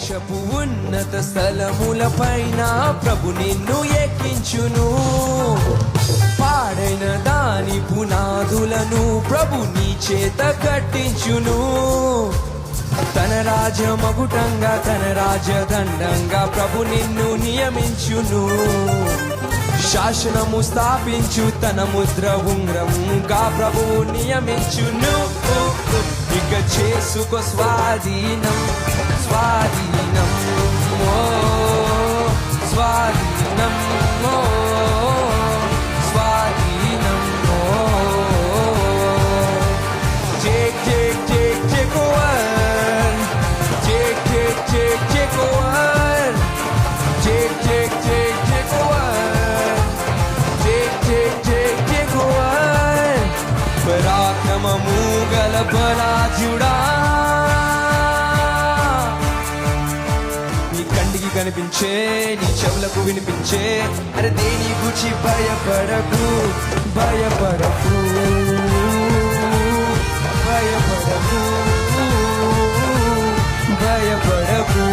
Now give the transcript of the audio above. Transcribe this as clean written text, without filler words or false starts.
మోక్షపు ఉన్నత స్థలములపైన ప్రభు నిన్ను ఎక్కించును. పాడైన దాని పునాదులను ప్రభు నీ చేత కట్టించును. తన రాజమగుటంగా తన రాజదండంగా ప్రభు నిన్ను నియమించును. శాసనము స్థాపించు తన ముద్ర ఉంగరంగా ప్రభువు నియమించును. ఇక చేసుకో స్వాధీనం స్వాధీనం ఓ స్వాధీనం ఓ స్వాధీనం ఓ జేక్ జేక్ జేక్ జేక్ ఓవర్ జేక్ జేక్ జేక్ జేక్ ఓవర్ జేక్ జేక్ జేక్ జేక్ ఓవర్ జేక్ జేక్ జేక్ జేక్ ఓవర్ పరాక్రమము గల బలాఢ్యుడా, నీ కంటికి కనిపించే నీ చెవులకు వినిపించే అరే దేని గురించి భయపడకు భయపడకు భయపడకు భయపడకు